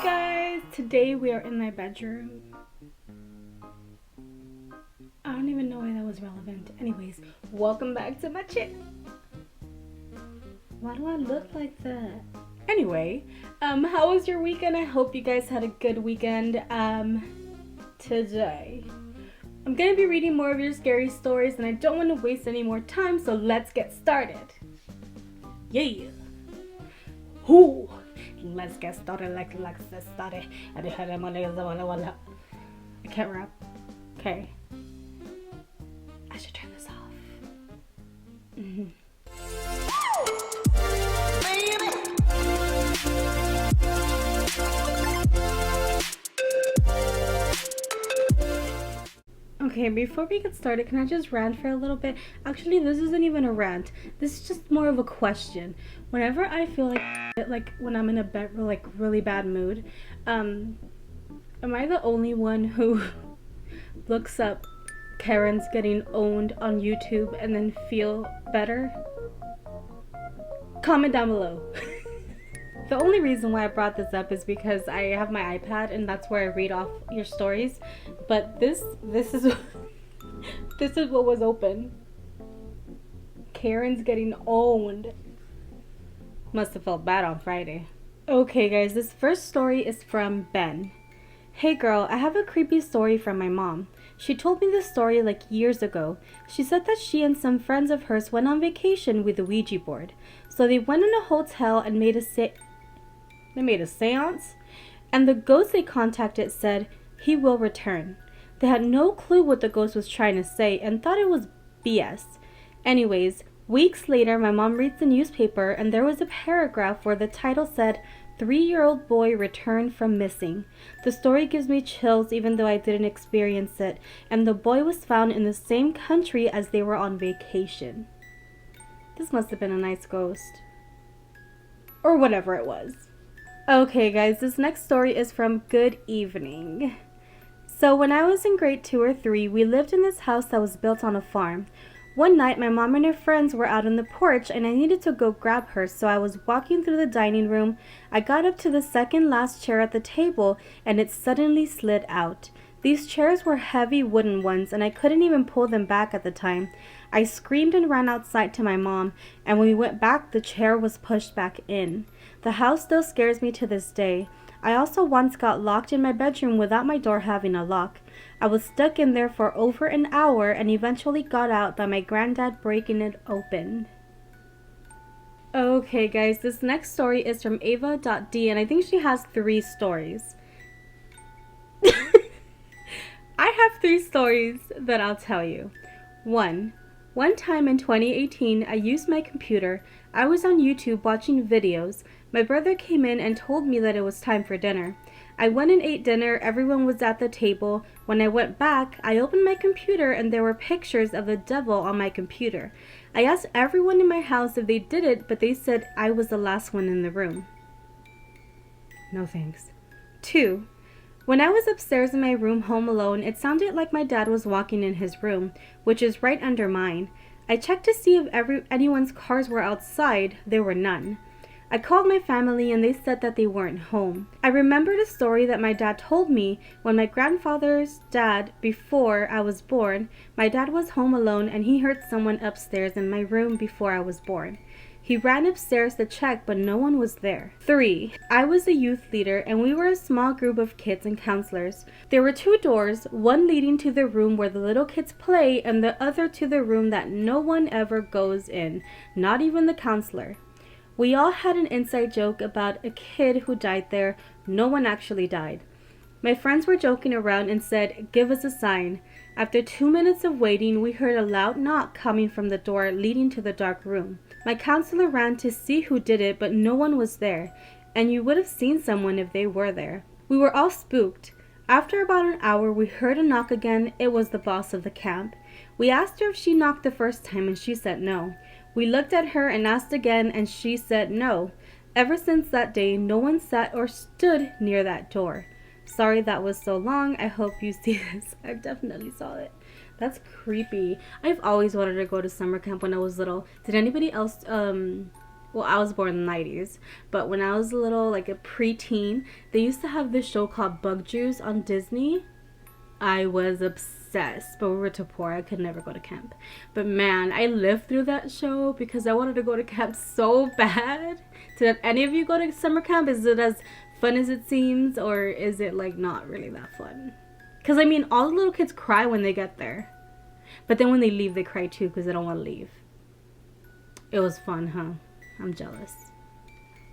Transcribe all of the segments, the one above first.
Guys, today we are in my bedroom. I don't even know why that was relevant. Anyways, welcome back to my channel. Why do I look like that? Anyway, how was your weekend? I hope you guys had a good weekend. Today I'm gonna be reading more of your scary stories and I don't want to waste any more time, so let's get started. Yeah. Whoo! Let's get started. Let's get started. I can't rap. Okay. I should turn this off. Okay, before we get started, can I just rant for a little bit? Actually, this isn't even a rant. This is just more of a question. Whenever I feel like when I'm in a really bad mood, am I the only one who looks up Karen's getting owned on YouTube and then feel better? Comment down below. The only reason why I brought this up is because I have my iPad and that's where I read off your stories. But this is this is what was open. Karen's getting owned. Must have felt bad on Friday. Okay guys, this first story is from Ben. Hey girl, I have a creepy story from my mom. She told me this story like years ago. She said that she and some friends of hers went on vacation with the Ouija board. So they went in a hotel and made a seance, and the ghost they contacted said he will return. They had no clue what the ghost was trying to say and thought it was BS. Anyways, weeks later, my mom reads the newspaper and there was a paragraph where the title said, 3-year-old boy returned from missing. The story gives me chills even though I didn't experience it, and the boy was found in the same country as they were on vacation. This must have been a nice ghost. Or whatever it was. Okay guys, this next story is from Good Evening. So when I was in grade 2 or 3, we lived in this house that was built on a farm. One night, my mom and her friends were out on the porch and I needed to go grab her, so I was walking through the dining room. I got up to the second last chair at the table and it suddenly slid out. These chairs were heavy wooden ones and I couldn't even pull them back at the time. I screamed and ran outside to my mom, and when we went back, the chair was pushed back in. The house still scares me to this day. I also once got locked in my bedroom without my door having a lock. I was stuck in there for over an hour and eventually got out by my granddad breaking it open. Okay guys, this next story is from Ava.D and I think she has 3 stories. I have 3 stories that I'll tell you. 1. One time in 2018, I used my computer. I was on YouTube watching videos. My brother came in and told me that it was time for dinner. I went and ate dinner. Everyone was at the table. When I went back, I opened my computer and there were pictures of the devil on my computer. I asked everyone in my house if they did it, but they said I was the last one in the room. No thanks. 2. When I was upstairs in my room home alone, it sounded like my dad was walking in his room, which is right under mine. I checked to see if anyone's cars were outside. There were none. I called my family and they said that they weren't home. I remembered a story that my dad told me when my grandfather's dad, before I was born, my dad was home alone and he heard someone upstairs in my room before I was born. He ran upstairs to check, but no one was there. 3. I was a youth leader and we were a small group of kids and counselors. There were 2 doors, one leading to the room where the little kids play and the other to the room that no one ever goes in, not even the counselor. We all had an inside joke about a kid who died there. No one actually died. My friends were joking around and said, "Give us a sign." After 2 minutes of waiting, we heard a loud knock coming from the door leading to the dark room. My counselor ran to see who did it, but no one was there, and you would have seen someone if they were there. We were all spooked. After about an hour, we heard a knock again. It was the boss of the camp. We asked her if she knocked the first time, and she said no. We looked at her and asked again, and she said no. Ever since that day, no one sat or stood near that door. Sorry that was so long. I hope you see this. I definitely saw it. That's creepy. I've always wanted to go to summer camp when I was little. Did anybody else Well, I was born in the 90s, but when I was a little, like a preteen, they used to have this show called Bug Juice on Disney. I was obsessed, but we were too poor. I could never go to camp. But man, I lived through that show because I wanted to go to camp so bad. Did any of you go to summer camp? Is it as fun as it seems, or is it like not really that fun? Because I mean, all the little kids cry when they get there. But then when they leave, they cry too because they don't want to leave. It was fun, huh? I'm jealous.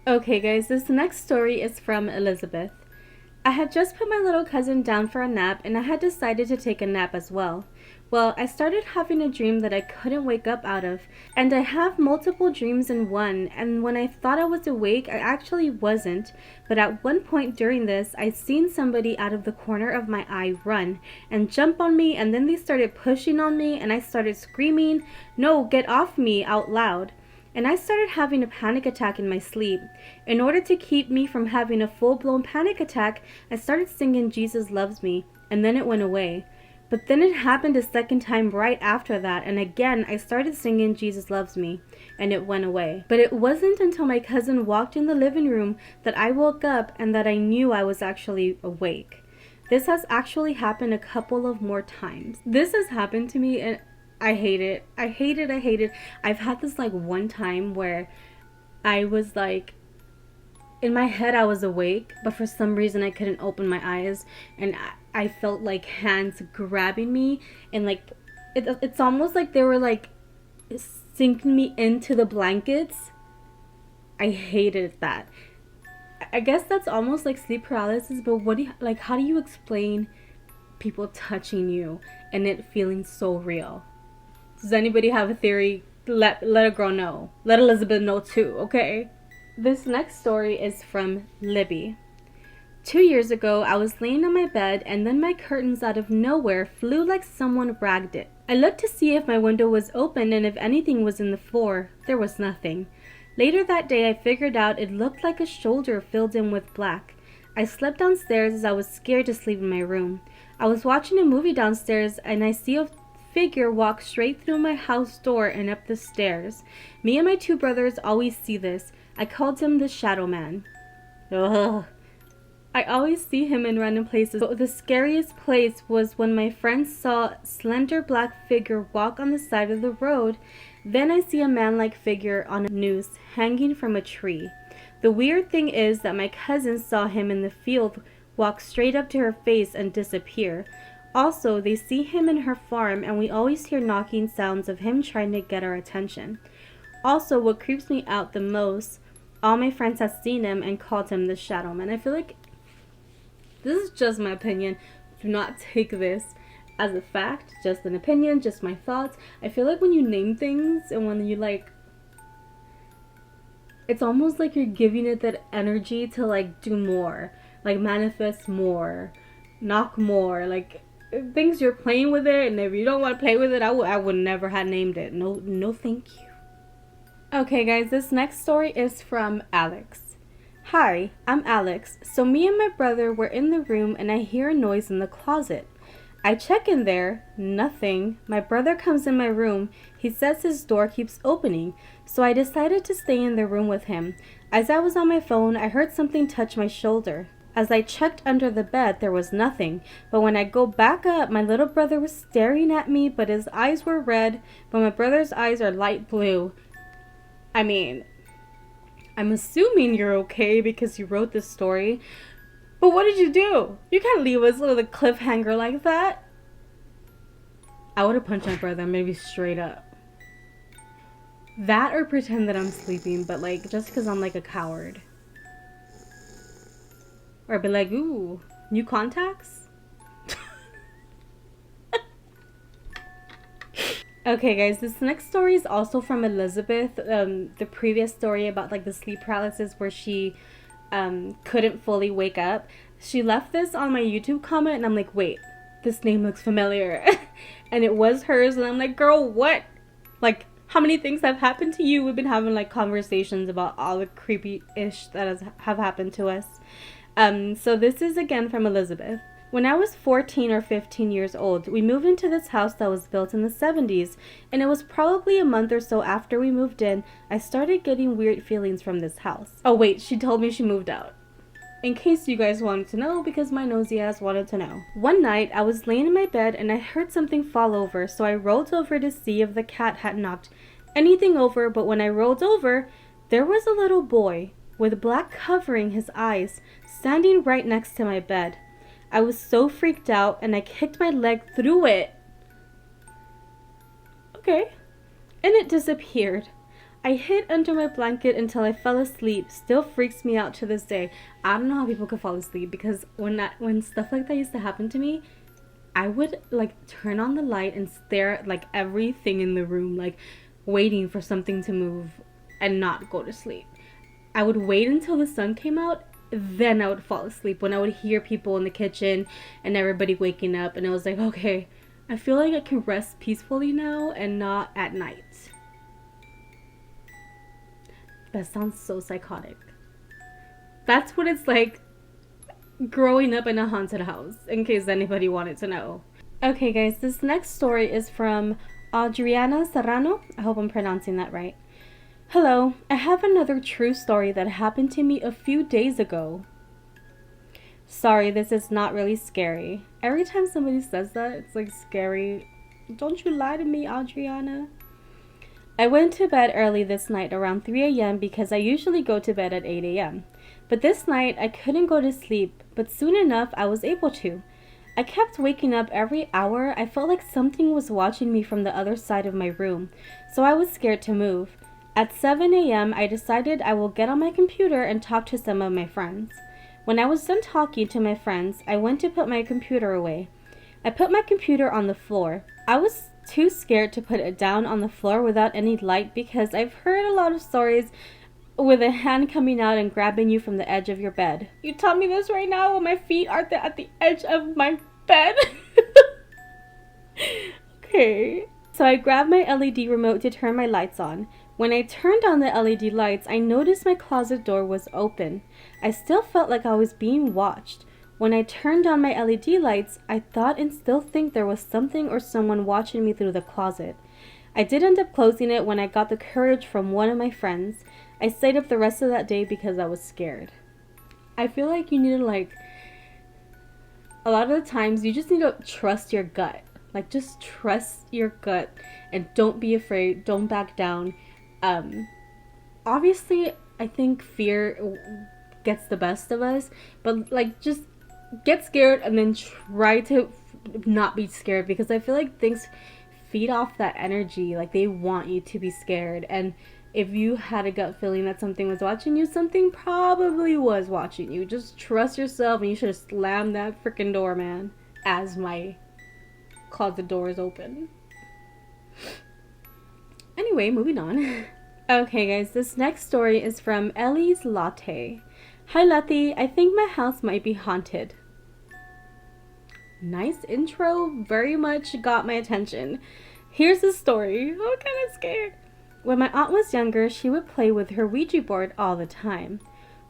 Okay guys, this next story is from Elizabeth. I had just put my little cousin down for a nap and I had decided to take a nap as well. Well, I started having a dream that I couldn't wake up out of, and I have multiple dreams in one, and when I thought I was awake, I actually wasn't, but at one point during this, I seen somebody out of the corner of my eye run and jump on me, and then they started pushing on me and I started screaming, "No, get off me," out loud. And I started having a panic attack in my sleep. In order to keep me from having a full-blown panic attack, I started singing "Jesus Loves Me," and then it went away. But then it happened a second time right after that, and again I started singing "Jesus Loves Me," and it went away. But it wasn't until my cousin walked in the living room that I woke up and that I knew I was actually awake. This has actually happened a couple of more times. This has happened to me and I hate it. I hate it. I hate it. I've had this like one time where I was like, in my head I was awake, but for some reason I couldn't open my eyes, and I felt like hands grabbing me, and like it's almost like they were like sinking me into the blankets. I hated that. I guess that's almost like sleep paralysis, but what do you, like, how do you explain people touching you and it feeling so real? Does anybody have a theory? Let a girl know. Let Elizabeth know too, okay? This next story is from Libby. 2 years ago, I was laying on my bed and then my curtains out of nowhere flew like someone ragged it. I looked to see if my window was open and if anything was in the floor. There was nothing. Later that day, I figured out it looked like a shoulder filled in with black. I slept downstairs as I was scared to sleep in my room. I was watching a movie downstairs and I see a figure walk straight through my house door and up the stairs. Me and my two brothers always see this. I called him the Shadow Man. Ugh. I always see him in random places, but the scariest place was when my friends saw a slender black figure walk on the side of the road. Then I see a man-like figure on a noose hanging from a tree. The weird thing is that my cousin saw him in the field walk straight up to her face and disappear. Also, they see him in her farm, and we always hear knocking sounds of him trying to get our attention. Also, what creeps me out the most, all my friends have seen him and called him the Shadow Man. I feel like this is just my opinion. Do not take this as a fact, just an opinion, just my thoughts. I feel like when you name things and when you like, it's almost like you're giving it that energy to like do more, like manifest more, knock more, like things you're playing with it, and if you don't want to play with it, I would never have named it. No thank you. Okay guys, this next story is from Alex. Hi, I'm Alex. So me and my brother were in the room and I hear a noise in the closet. I check in there, nothing. My brother comes in my room. He says his door keeps opening, so I decided to stay in the room with him. As I was on my phone, I heard something touch my shoulder. As I checked under the bed, there was nothing, but when I go back up, my little brother was staring at me, but his eyes were red, but my brother's eyes are light blue. I mean, I'm assuming you're okay because you wrote this story, but what did you do? You can't leave us with a cliffhanger like that. I would have punched my brother, maybe straight up. That or pretend that I'm sleeping, but like, just because I'm like a coward. Or be like, ooh, new contacts? Okay guys, this next story is also from Elizabeth. The previous story about like the sleep paralysis where she couldn't fully wake up. She left this on my YouTube comment and I'm like, wait, this name looks familiar. And it was hers, and I'm like, girl, what? Like, how many things have happened to you? We've been having like conversations about all the creepy ish that have happened to us. So this is again from Elizabeth. When I was 14 or 15 years old, we moved into this house that was built in the 70s, and it was probably a month or so after we moved in, I started getting weird feelings from this house. Oh wait, she told me she moved out. In case you guys wanted to know, because my nosy ass wanted to know. One night, I was laying in my bed and I heard something fall over, so I rolled over to see if the cat had knocked anything over, but when I rolled over, there was a little boy with black covering his eyes standing right next to my bed. I was so freaked out and I kicked my leg through it. Okay. And it disappeared. I hid under my blanket until I fell asleep. Still freaks me out to this day. I don't know how people could fall asleep, because when stuff like that used to happen to me, I would like turn on the light and stare at like everything in the room, like waiting for something to move and not go to sleep. I would wait until the sun came out, then I would fall asleep when I would hear people in the kitchen and everybody waking up, and I was like, okay, I feel like I can rest peacefully now and not at night. That sounds so psychotic. That's what it's like growing up in a haunted house, in case anybody wanted to know. Okay guys, this next story is from Adriana Serrano. I hope I'm pronouncing that right. Hello, I have another true story that happened to me a few days ago. Sorry, this is not really scary. Every time somebody says that, it's like scary. Don't you lie to me, Adriana. I went to bed early this night around 3 a.m. because I usually go to bed at 8 a.m. But this night I couldn't go to sleep, but soon enough I was able to. I kept waking up every hour. I felt like something was watching me from the other side of my room, so I was scared to move. At 7 a.m. I decided I will get on my computer and talk to some of my friends. When I was done talking to my friends, I went to put my computer away. I put my computer on the floor. I was too scared to put it down on the floor without any light, because I've heard a lot of stories with a hand coming out and grabbing you from the edge of your bed. You tell me this right now when my feet are at the edge of my bed? Okay. So I grabbed my LED remote to turn my lights on. When I turned on the LED lights, I noticed my closet door was open. I still felt like I was being watched. When I turned on my LED lights, I thought and still think there was something or someone watching me through the closet. I did end up closing it when I got the courage from one of my friends. I stayed up the rest of that day because I was scared. I feel like you need to a lot of the times you just need to trust your gut. Like, just trust your gut and don't be afraid. Don't back down. Obviously, I think fear gets the best of us, but just get scared and then try to not be scared, because I feel like things feed off that energy. Like, they want you to be scared, and if you had a gut feeling that something was watching you, something probably was watching you. Just trust yourself, and you should have slammed that freaking door, man, as my closet door is open. Anyway, moving on. Okay guys, this next story is from Ellie's Latte. Hi Letty, I think my house might be haunted. Nice intro, very much got my attention. Here's the story. I'm kind of scared. When my aunt was younger, she would play with her Ouija board all the time.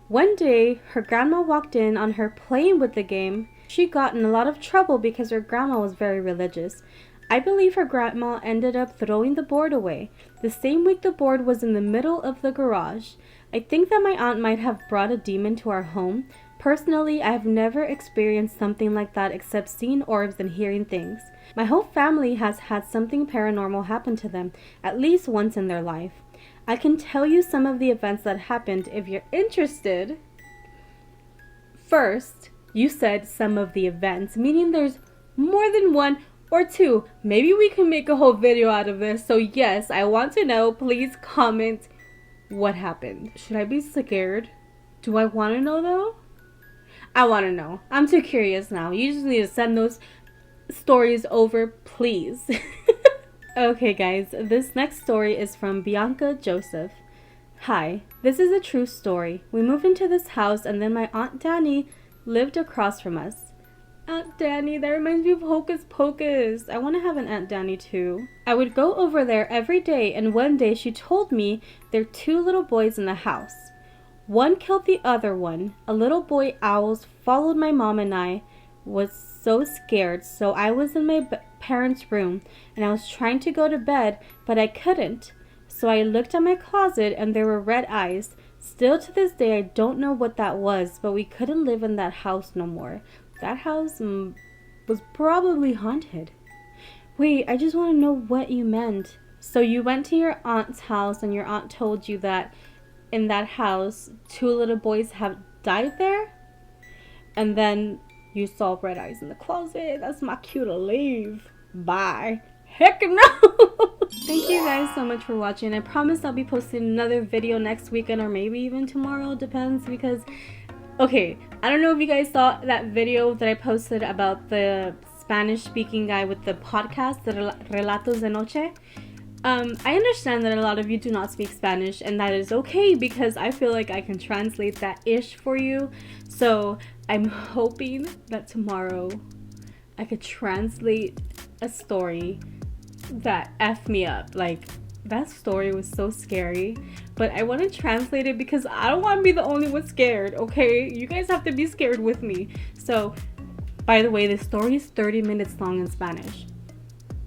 One day, her grandma walked in on her playing with the game. She got in a lot of trouble because her grandma was very religious. I believe her grandma ended up throwing the board away. The same week the board was in the middle of the garage. I think that my aunt might have brought a demon to our home. Personally, I have never experienced something like that except seeing orbs and hearing things. My whole family has had something paranormal happen to them at least once in their life. I can tell you some of the events that happened if you're interested. First, you said some of the events, meaning there's more than one or two. Maybe we can make a whole video out of this. So yes, I want to know. Please comment what happened. Should I be scared? Do I want to know though? I want to know. I'm too curious now. You just need to send those stories over, please. Okay guys, this next story is from Bianca Joseph. Hi, this is a true story. We moved into this house and then my Aunt Danny lived across from us. Aunt Danny, that reminds me of Hocus Pocus. I want to have an Aunt Danny too. I would go over there every day, and one day she told me there are two little boys in the house. One killed the other one. A little boy owls followed my mom and I. was so scared. So I was in my parents' room and I was trying to go to bed, but I couldn't. So I looked at my closet and there were red eyes. Still to this day, I don't know what that was, but we couldn't live in that house no more. That house was probably haunted. Wait, I just want to know what you meant. So you went to your aunt's house and your aunt told you that in that house, 2 little boys have died there? And then you saw red eyes in the closet. That's my cue to leave. Bye. Heck no! Thank you guys so much for watching. I promise I'll be posting another video next weekend or maybe even tomorrow. Depends because... Okay, I don't know if you guys saw that video that I posted about the Spanish-speaking guy with the podcast, the Relatos de Noche. I understand that a lot of you do not speak Spanish, and that is okay because I feel like I can translate that ish for you. So I'm hoping that tomorrow I could translate a story that F me up. Like, that story was so scary, but I want to translate it because I don't want to be the only one scared, okay? You guys have to be scared with me. So, by the way, the story is 30 minutes long in Spanish.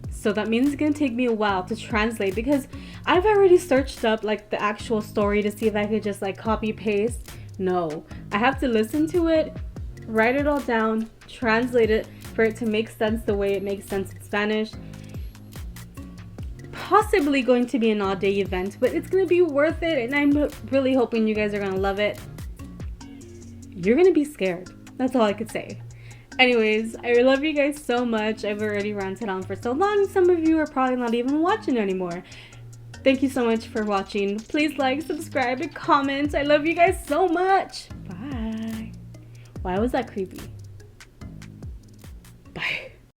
So that means it's gonna take me a while to translate because I've already searched up like the actual story to see if I could just like copy paste. No, I have to listen to it, write it all down, translate it for it to make sense the way it makes sense in Spanish. Possibly going to be an all-day event, but it's gonna be worth it, and I'm really hoping you guys are gonna love it. You're gonna be scared. That's all I could say. Anyways, I love you guys so much. I've already ranted on for so long. Some of you are probably not even watching anymore. Thank you so much for watching. Please like, subscribe, and comment. I love you guys so much. Bye. Why was that creepy?